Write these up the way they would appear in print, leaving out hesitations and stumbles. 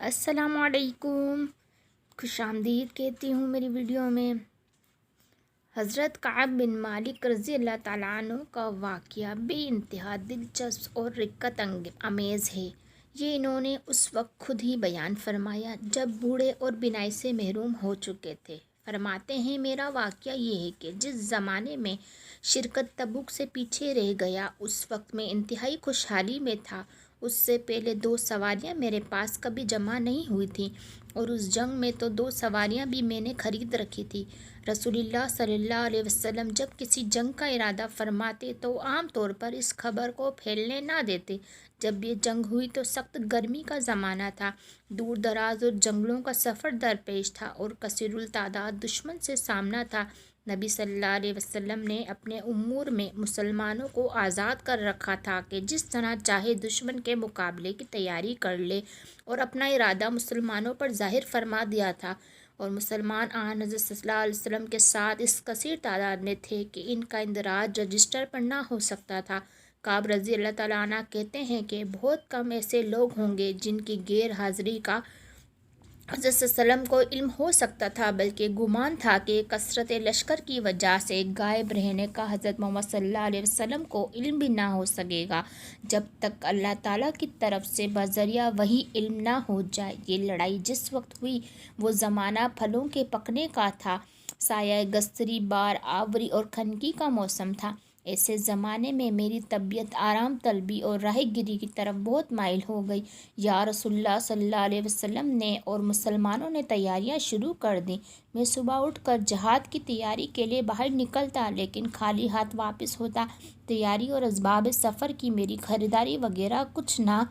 السلام علیکم، خوش آمدید کہتی ہوں میری ویڈیو میں۔ حضرت کعب بن مالک رضی اللہ تعالیٰ عنہ کا واقعہ بے انتہا دلچسپ اور رقت امیز ہے۔ یہ انہوں نے اس وقت خود ہی بیان فرمایا جب بوڑھے اور بینائی سے محروم ہو چکے تھے۔ فرماتے ہیں، میرا واقعہ یہ ہے کہ جس زمانے میں شرکت تبوک سے پیچھے رہ گیا، اس وقت میں انتہائی خوشحالی میں تھا۔ اس سے پہلے 2 سواریاں میرے پاس کبھی جمع نہیں ہوئی تھیں، اور اس جنگ میں تو 2 سواریاں بھی میں نے خرید رکھی تھی۔ رسول اللہ صلی اللہ علیہ وسلم جب کسی جنگ کا ارادہ فرماتے تو عام طور پر اس خبر کو پھیلنے نہ دیتے۔ جب یہ جنگ ہوئی تو سخت گرمی کا زمانہ تھا، دور دراز اور جنگلوں کا سفر درپیش تھا، اور کثیر التعداد دشمن سے سامنا تھا۔ نبی صلی اللہ علیہ وسلم نے اپنے امور میں مسلمانوں کو آزاد کر رکھا تھا کہ جس طرح چاہے دشمن کے مقابلے کی تیاری کر لے، اور اپنا ارادہ مسلمانوں پر ظاہر فرما دیا تھا، اور مسلمان آن حضرت صلی اللہ علیہ وسلم کے ساتھ اس کثیر تعداد میں تھے کہ ان کا اندراج رجسٹر پر نہ ہو سکتا تھا۔ کعب رضی اللہ تعالیٰ عنہ کہتے ہیں کہ بہت کم ایسے لوگ ہوں گے جن کی غیر حاضری کا حضرت صلی اللہ علیہ وسلم کو علم ہو سکتا تھا، بلکہ گمان تھا کہ کثرت لشکر کی وجہ سے غائب رہنے کا حضرت محمد صلی اللہ علیہ وسلم کو علم بھی نہ ہو سکے گا جب تک اللہ تعالیٰ کی طرف سے بذریعہ وحی علم نہ ہو جائے۔ یہ لڑائی جس وقت ہوئی وہ زمانہ پھلوں کے پکنے کا تھا، سایہ گستری، بار آوری اور خنکی کا موسم تھا۔ ایسے زمانے میں میری طبیعت آرام طلبی اور راہ گیری کی طرف بہت مائل ہو گئی۔ یا رسول اللہ صلی اللہ علیہ وسلم نے اور مسلمانوں نے تیاریاں شروع کر دیں۔ میں صبح اٹھ کر جہاد کی تیاری کے لیے باہر نکلتا، لیکن خالی ہاتھ واپس ہوتا۔ تیاری اور اسباب سفر کی میری خریداری وغیرہ کچھ نہ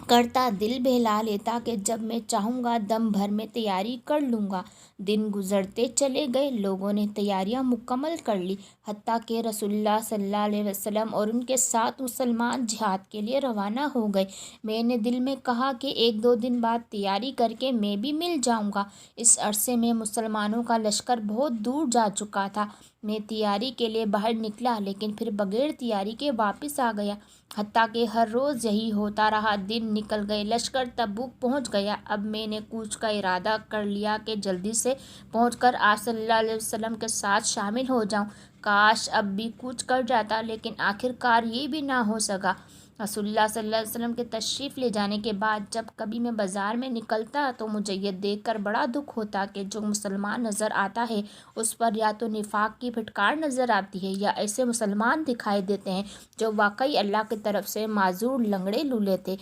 کرتا، دل بہلا لیتا کہ جب میں چاہوں گا دم بھر میں تیاری کر لوں گا۔ دن گزرتے چلے گئے، لوگوں نے تیاریاں مکمل کر لی، حتیٰ کہ رسول اللہ صلی اللہ علیہ وسلم اور ان کے ساتھ مسلمان جہاد کے لیے روانہ ہو گئے۔ میں نے دل میں کہا کہ 1-2 دن بعد تیاری کر کے میں بھی مل جاؤں گا۔ اس عرصے میں مسلمانوں کا لشکر بہت دور جا چکا تھا۔ میں تیاری کے لیے باہر نکلا، لیکن پھر بغیر تیاری کے واپس آ گیا، حتیٰ کہ ہر روز یہی ہوتا رہا۔ دن نکل گئے، لشکر تبوک پہنچ گیا۔ اب میں نے کوچ کا ارادہ کر لیا کہ جلدی سے پہنچ کر آپ صلی اللہ علیہ وسلم کے ساتھ شامل ہو جاؤں۔ کاش اب بھی کوچ کر جاتا، لیکن آخر کار یہ بھی نہ ہو سکا۔ رسول اللہ صلی اللہ علیہ وسلم کے تشریف لے جانے کے بعد جب کبھی میں بازار میں نکلتا تو مجھے یہ دیکھ کر بڑا دکھ ہوتا کہ جو مسلمان نظر آتا ہے اس پر یا تو نفاق کی پھٹکار نظر آتی ہے، یا ایسے مسلمان دکھائی دیتے ہیں جو واقعی اللہ کی طرف سے معذور لنگڑے لولے تھے۔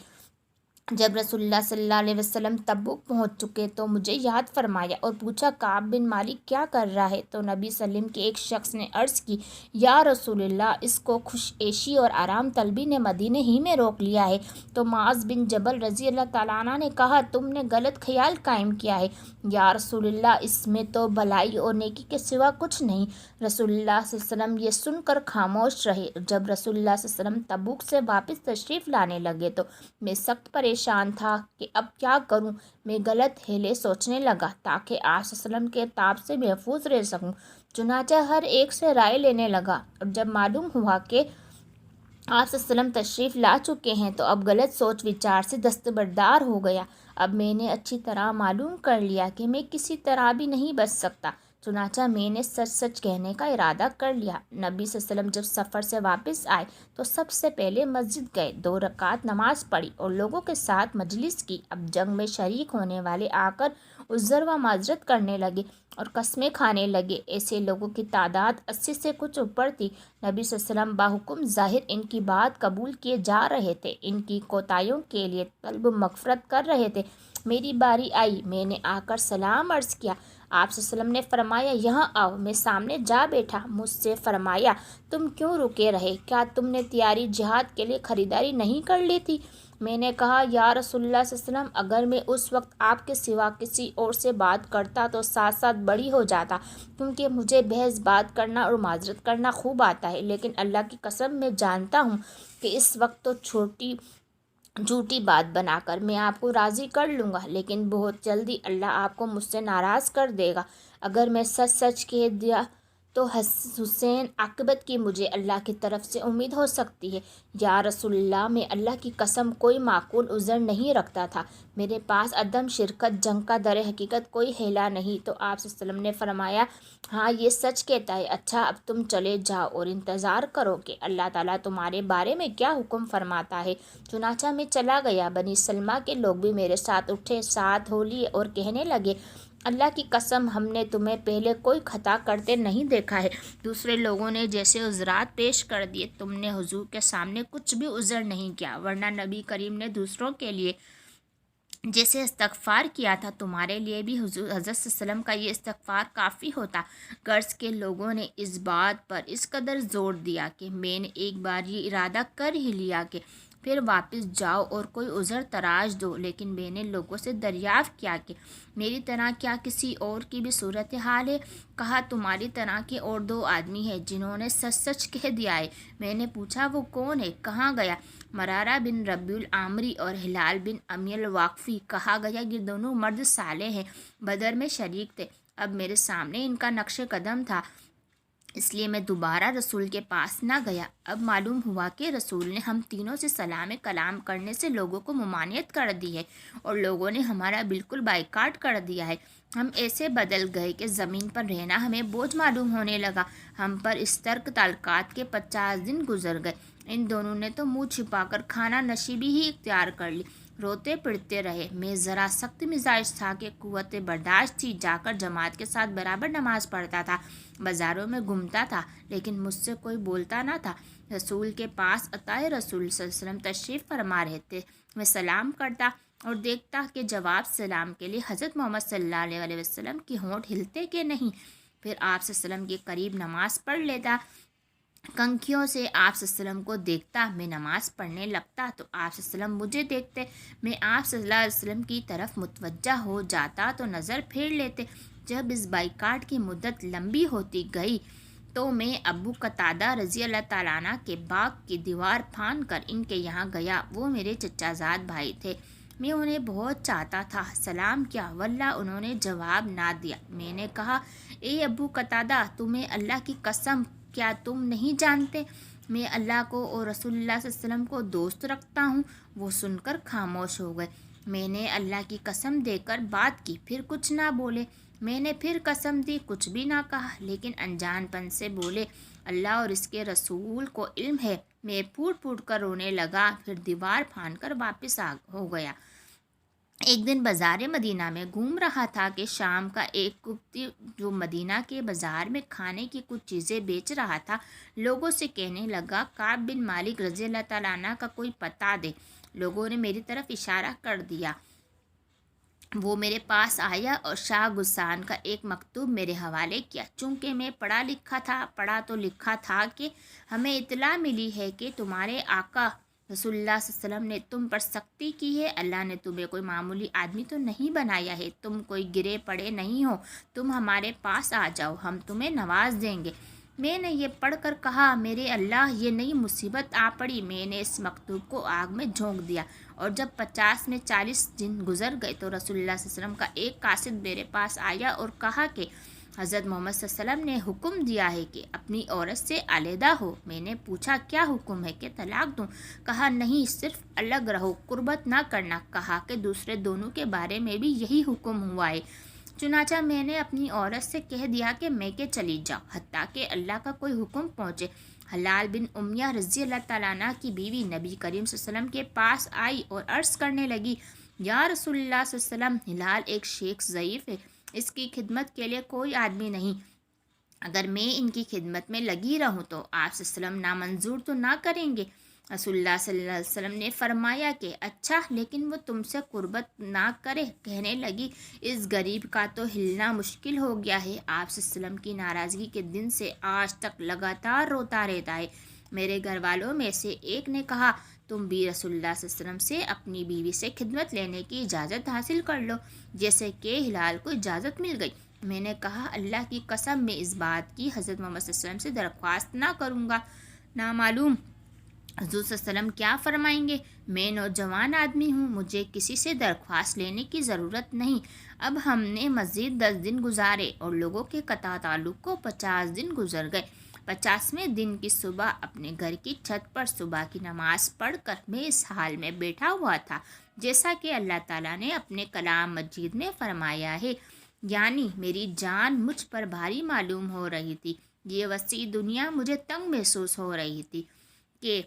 جب رسول اللہ صلی اللہ علیہ وسلم تبوک پہنچ چکے تو مجھے یاد فرمایا اور پوچھا، کعب بن مالک کیا کر رہا ہے؟ تو نبی صلی اللہ علیہ وسلم کے ایک شخص نے عرض کی، یا رسول اللہ، اس کو خوش عیشی اور آرام طلبی نے مدینے ہی میں روک لیا ہے۔ تو معاذ بن جبل رضی اللہ تعالیٰ عنہ نے کہا، تم نے غلط خیال قائم کیا ہے، یا رسول اللہ، اس میں تو بھلائی اور نیکی کے سوا کچھ نہیں۔ رسول اللہ صلی اللہ علیہ وسلم یہ سن کر خاموش رہے۔ جب رسول اللہ صلی اللہ علیہ وسلم تبوک سے واپس تشریف لانے لگے تو میں سخت پریشان تھا کہ اب کیا کروں۔ میں غلط ہیلے سوچنے لگا تاکہ آپ صلی اللہ علیہ وسلم کے عتاب سے محفوظ رہ سکوں۔ چنانچہ ہر ایک سے رائے لینے لگا، اور جب معلوم ہوا کہ آپ صلی اللہ علیہ وسلم تشریف لا چکے ہیں تو اب غلط سوچ وچار سے دستبردار ہو گیا۔ اب میں نے اچھی طرح معلوم کر لیا کہ میں کسی طرح بھی نہیں بچ سکتا، چنانچہ میں نے سچ سچ کہنے کا ارادہ کر لیا۔ نبی صلی اللہ علیہ وسلم جب سفر سے واپس آئے تو سب سے پہلے مسجد گئے، 2 رکعت نماز پڑھی اور لوگوں کے ساتھ مجلس کی۔ اب جنگ میں شریک ہونے والے آ کر عذر و معذرت کرنے لگے اور قسمیں کھانے لگے۔ ایسے لوگوں کی تعداد 80 سے کچھ اوپر تھی۔ نبی صلی اللہ علیہ وسلم باحکم ظاہر ان کی بات قبول کیے جا رہے تھے، ان کی کوتاہیوں کے لیے طلب مغفرت کر رہے تھے۔ میری باری آئی، میں نے آ کر سلام عرض کیا۔ آپ صلی اللہ علیہ وسلم نے فرمایا، یہاں آؤ۔ میں سامنے جا بیٹھا۔ مجھ سے فرمایا، تم کیوں رکے رہے؟ کیا تم نے تیاری جہاد کے لیے خریداری نہیں کر لی تھی؟ میں نے کہا، یا رسول اللہ صلی اللہ علیہ وسلم، اگر میں اس وقت آپ کے سوا کسی اور سے بات کرتا تو ساتھ ساتھ بڑی ہو جاتا، کیونکہ مجھے بحث بات کرنا اور معذرت کرنا خوب آتا ہے، لیکن اللہ کی قسم میں جانتا ہوں کہ اس وقت تو جھوٹی بات بنا کر میں آپ کو راضی کر لوں گا، لیکن بہت جلدی اللہ آپ کو مجھ سے ناراض کر دے گا۔ اگر میں سچ سچ کہہ دیا تو حسین عاقبت کی مجھے اللہ کی طرف سے امید ہو سکتی ہے؟ یا رسول اللہ، میں اللہ کی قسم کوئی معقول عذر نہیں رکھتا تھا، میرے پاس عدم شرکت جنگ کا در حقیقت کوئی حیلہ نہیں۔ تو آپ صلی اللہ علیہ وسلم نے فرمایا، ہاں یہ سچ کہتا ہے، اچھا اب تم چلے جاؤ اور انتظار کرو کہ اللہ تعالیٰ تمہارے بارے میں کیا حکم فرماتا ہے۔ چنانچہ میں چلا گیا، بنی سلمہ کے لوگ بھی میرے ساتھ اٹھے، ساتھ ہو لیے اور کہنے لگے، اللہ کی قسم ہم نے تمہیں پہلے کوئی خطا کرتے نہیں دیکھا ہے۔ دوسرے لوگوں نے جیسے عذرات پیش کر دیے، تم نے حضور کے سامنے کچھ بھی عذر نہیں کیا، ورنہ نبی کریم نے دوسروں کے لیے جیسے استغفار کیا تھا، تمہارے لیے بھی حضرت صلی اللہ علیہ وسلم کا یہ استغفار کافی ہوتا۔ غرض کے لوگوں نے اس بات پر اس قدر زور دیا کہ میں نے ایک بار یہ ارادہ کر ہی لیا کہ پھر واپس جاؤ اور کوئی عذر تراش دو، لیکن میں نے لوگوں سے دریافت کیا کہ میری طرح کیا کسی اور کی بھی صورتحال ہے؟ کہا، تمہاری طرح کے اور 2 آدمی ہیں جنہوں نے سچ سچ کہہ دیا ہے۔ میں نے پوچھا، وہ کون ہے؟ کہاں گیا؟ مرارہ بن ربیع العامری اور ہلال بن امی الواقفی۔ کہا گیا، یہ دونوں مرد صالح ہیں، بدر میں شریک تھے۔ اب میرے سامنے ان کا نقش قدم تھا، اس لیے میں دوبارہ رسول کے پاس نہ گیا۔ اب معلوم ہوا کہ رسول نے ہم تینوں سے سلام کلام کرنے سے لوگوں کو ممانعت کر دی ہے اور لوگوں نے ہمارا بالکل بائیکاٹ کر دیا ہے۔ ہم ایسے بدل گئے کہ زمین پر رہنا ہمیں بوجھ معلوم ہونے لگا۔ ہم پر اس ترک تعلقات کے 50 دن گزر گئے۔ ان دونوں نے تو منہ چھپا کر کھانا نشیبی ہی اختیار کر لی، روتے پڑتے رہے۔ میں ذرا سخت مزاج تھا کہ قوت برداشت تھی، جا کر جماعت کے ساتھ برابر نماز پڑھتا تھا، بازاروں میں گھومتا تھا، لیکن مجھ سے کوئی بولتا نہ تھا۔ رسول کے پاس عطائے رسول صلی اللہ علیہ وسلم تشریف فرما رہے تھے، میں سلام کرتا اور دیکھتا کہ جواب سلام کے لیے حضرت محمد صلی اللہ علیہ وسلم کی ہونٹ ہلتے کہ نہیں۔ پھر آپ صلی اللہ علیہ وسلم کے قریب نماز پڑھ لیتا، کنکھیوں سے آپ صلی اللہ علیہ وسلم کو دیکھتا، میں نماز پڑھنے لگتا تو آپ صلی اللہ علیہ وسلم مجھے دیکھتے، میں آپ صلی اللہ علیہ وسلم کی طرف متوجہ ہو جاتا تو نظر پھیر لیتے۔ جب اس بائیکاٹ کی مدت لمبی ہوتی گئی تو میں ابو قتادہ رضی اللہ تعالیٰ عنہ کے باغ کی دیوار پھاند کر ان کے یہاں گیا۔ وہ میرے چچا زاد بھائی تھے، میں انہیں بہت چاہتا تھا۔ سلام کیا، واللہ انہوں نے جواب نہ دیا۔ میں نے کہا، اے ابو قتادہ، تمہیں اللہ کی قسم کیا تم نہیں جانتے میں اللہ کو اور رسول اللہ صلی اللہ علیہ وسلم کو دوست رکھتا ہوں؟ وہ سن کر خاموش ہو گئے۔ میں نے اللہ کی قسم دے کر بات کی، پھر کچھ نہ بولے۔ میں نے پھر قسم دی، کچھ بھی نہ کہا، لیکن انجان پن سے بولے، اللہ اور اس کے رسول کو علم ہے۔ میں پھوٹ پھوٹ کر رونے لگا، پھر دیوار پھاند کر واپس ہو گیا۔ ایک دن بازار مدینہ میں گھوم رہا تھا کہ شام کا ایک قبطی جو مدینہ کے بازار میں کھانے کی کچھ چیزیں بیچ رہا تھا، لوگوں سے کہنے لگا، کعب بن مالک رضی اللہ تعالیٰ عنہ کا کوئی پتہ دے۔ لوگوں نے میری طرف اشارہ کر دیا۔ وہ میرے پاس آیا اور شاہ غسان کا ایک مکتوب میرے حوالے کیا۔ چونکہ میں پڑھا تو لکھا تھا کہ ہمیں اطلاع ملی ہے کہ تمہارے آقا رسول اللہ صلی اللہ علیہ وسلم نے تم پر سختی کی ہے۔ اللہ نے تمہیں کوئی معمولی آدمی تو نہیں بنایا ہے، تم کوئی گرے پڑے نہیں ہو، تم ہمارے پاس آ جاؤ، ہم تمہیں نواز دیں گے۔ میں نے یہ پڑھ کر کہا، میرے اللہ، یہ نئی مصیبت آ پڑی۔ میں نے اس مکتوب کو آگ میں جھونک دیا، اور جب 50 میں 40 دن گزر گئے تو رسول اللہ صلی اللہ علیہ وسلم کا ایک قاصد میرے پاس آیا اور کہا کہ حضرت محمد صلی اللہ علیہ وسلم نے حکم دیا ہے کہ اپنی عورت سے علیحدہ ہو۔ میں نے پوچھا، کیا حکم ہے، کہ طلاق دوں؟ کہا، نہیں، صرف الگ رہو، قربت نہ کرنا۔ کہا کہ دوسرے دونوں کے بارے میں بھی یہی حکم ہوا ہے۔ چنانچہ میں نے اپنی عورت سے کہہ دیا کہ میں کہ چلی جاؤ، حتیٰ کہ اللہ کا کوئی حکم پہنچے۔ ہلال بن امیہ رضی اللہ تعالیٰ عنہ کی بیوی نبی کریم صلی اللہ علیہ وسلم کے پاس آئی اور عرض کرنے لگی، یا رسول اللہ صلی اللہ علیہ وسلم، ہلال ایک شیخ ضعیف ہے، اس کی خدمت کے لیے کوئی آدمی نہیں۔ اگر میں ان کی خدمت میں لگی رہوں تو آپ صلی اللہ علیہ وسلم نامنظور تو نہ کریں گے؟ رسول اللہ صلی اللہ علیہ وسلم نے فرمایا کہ اچھا، لیکن وہ تم سے قربت نہ کرے۔ کہنے لگی، اس غریب کا تو ہلنا مشکل ہو گیا ہے، آپ صلی اللہ علیہ وسلم کی ناراضگی کے دن سے آج تک لگاتار روتا رہتا ہے۔ میرے گھر والوں میں سے ایک نے کہا، تم بھی رسول اللہ صلی اللہ علیہ وسلم سے اپنی بیوی سے خدمت لینے کی اجازت حاصل کر لو، جیسے کہ ہلال کو اجازت مل گئی۔ میں نے کہا، اللہ کی قسم میں اس بات کی حضرت محمد صلی اللہ علیہ وسلم سے درخواست نہ کروں گا۔ نامعلوم حضور صلی اللہ علیہ وسلم کیا فرمائیں گے؟ میں نوجوان آدمی ہوں، مجھے کسی سے درخواست لینے کی ضرورت نہیں۔ اب ہم نے مزید 10 دن گزارے اور لوگوں کے قطع تعلق کو 50 دن گزر گئے۔ 50ویں دن کی صبح اپنے گھر کی چھت پر صبح کی نماز پڑھ کر میں اس حال میں بیٹھا ہوا تھا جیسا کہ اللہ تعالیٰ نے اپنے کلام مجید میں فرمایا ہے، یعنی میری جان مجھ پر بھاری معلوم ہو رہی تھی، یہ وسیع دنیا مجھے تنگ محسوس ہو رہی تھی کہ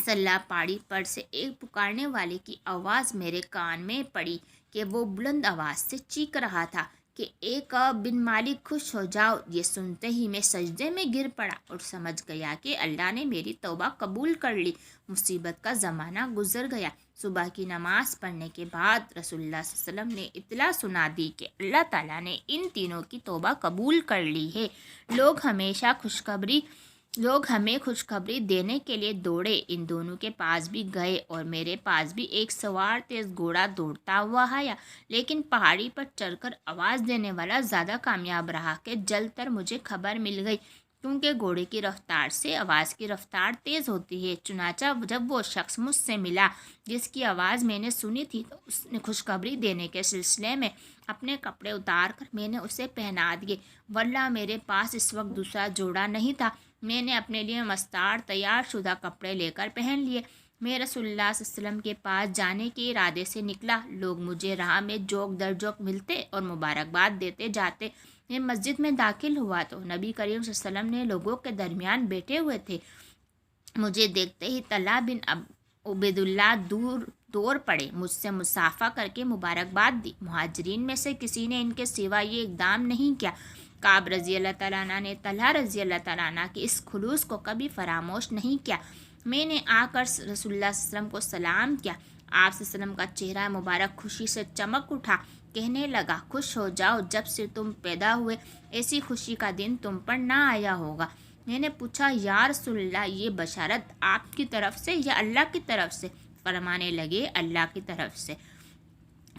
سلہ پاڑی پر سے ایک پکارنے والے کی آواز میرے کان میں پڑی کہ وہ بلند آواز سے چیخ رہا تھا کہ اے کعب بن مالک خوش ہو جاؤ۔ یہ سنتے ہی میں سجدے میں گر پڑا اور سمجھ گیا کہ اللہ نے میری توبہ قبول کر لی، مصیبت کا زمانہ گزر گیا۔ صبح کی نماز پڑھنے کے بعد رسول اللہ صلی اللہ علیہ وسلم نے اطلاع سنا دی کہ اللہ تعالیٰ نے ان تینوں کی توبہ قبول کر لی ہے۔ لوگ ہمیں خوشخبری دینے کے لیے دوڑے، ان دونوں کے پاس بھی گئے اور میرے پاس بھی ایک سوار تیز گھوڑا دوڑتا ہوا آیا، لیکن پہاڑی پر چڑھ کر آواز دینے والا زیادہ کامیاب رہا کہ جلد تر مجھے خبر مل گئی، کیونکہ گھوڑے کی رفتار سے آواز کی رفتار تیز ہوتی ہے۔ چنانچہ جب وہ شخص مجھ سے ملا جس کی آواز میں نے سنی تھی تو اس نے خوشخبری دینے کے سلسلے میں اپنے کپڑے اتار کر میں نے اسے پہنا دیے، واللہ میرے پاس اس وقت دوسرا جوڑا نہیں تھا۔ میں نے اپنے لیے مستعار تیار شدہ کپڑے لے کر پہن لیے۔ میں رسول اللہ صلی اللہ علیہ وسلم کے پاس جانے کے ارادے سے نکلا۔ لوگ مجھے راہ میں جوک در جوک ملتے اور مبارکباد دیتے جاتے۔ میں مسجد میں داخل ہوا تو نبی کریم صلی اللہ علیہ وسلم نے لوگوں کے درمیان بیٹھے ہوئے تھے۔ مجھے دیکھتے ہی طلحہ بن عبید اللہ دور پڑے، مجھ سے مصافحہ کر کے مبارکباد دی۔ مہاجرین میں سے کسی نے ان کے سوا یہ اقدام نہیں کیا۔ کعب رضی اللہ تعالیٰ عنہ نے طلحہ رضی اللہ تعالیٰ عنہ کی اس خلوص کو کبھی فراموش نہیں کیا۔ میں نے آ کر رسول اللہ صلی اللہ علیہ وسلم کو سلام کیا۔ آپ صلی اللہ علیہ وسلم کا چہرہ مبارک خوشی سے چمک اٹھا، کہنے لگا خوش ہو جاؤ، جب سے تم پیدا ہوئے ایسی خوشی کا دن تم پر نہ آیا ہوگا۔ میں نے پوچھا یا رسول اللہ، یہ بشارت آپ کی طرف سے یا اللہ کی طرف سے؟ فرمانے لگے اللہ کی طرف سے۔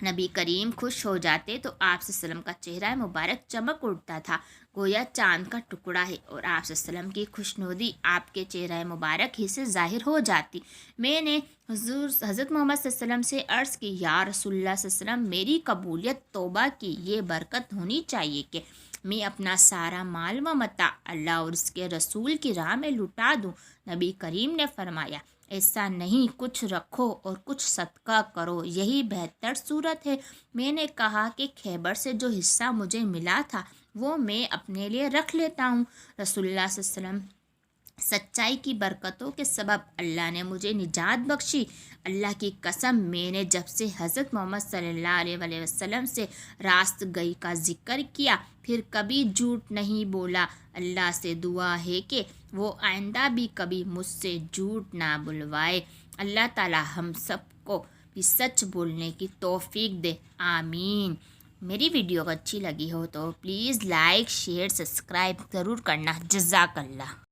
نبی کریم خوش ہو جاتے تو آپ صلی اللہ علیہ وسلم کا چہرہ مبارک چمک اٹھتا تھا، گویا چاند کا ٹکڑا ہے، اور آپ صلی اللہ علیہ وسلم کی خوشنودی آپ کے چہرہ مبارک ہی سے ظاہر ہو جاتی۔ میں نے حضرت محمد صلی اللہ علیہ وسلم سے عرض کی یا رسول اللہ صلی اللہ علیہ وسلم، میری قبولیت توبہ کی یہ برکت ہونی چاہیے کہ میں اپنا سارا مال و متاع اللہ اور اس کے رسول کی راہ میں لٹا دوں۔ نبی کریم نے فرمایا ایسا نہیں، کچھ رکھو اور کچھ صدقہ کرو، یہی بہتر صورت ہے۔ میں نے کہا کہ خیبر سے جو حصہ مجھے ملا تھا وہ میں اپنے لیے رکھ لیتا ہوں۔ رسول اللہ صلی اللہ علیہ وسلم سچائی کی برکتوں کے سبب اللہ نے مجھے نجات بخشی۔ اللہ کی قسم، میں نے جب سے حضرت محمد صلی اللہ علیہ وسلم سے راست گئی کا ذکر کیا پھر کبھی جھوٹ نہیں بولا۔ اللہ سے دعا ہے کہ وہ آئندہ بھی کبھی مجھ سے جھوٹ نہ بلوائے۔ اللہ تعالی ہم سب کو بھی سچ بولنے کی توفیق دے، آمین۔ میری ویڈیو اچھی لگی ہو تو پلیز لائک، شیئر، سبسکرائب ضرور کرنا۔ جزاک اللہ۔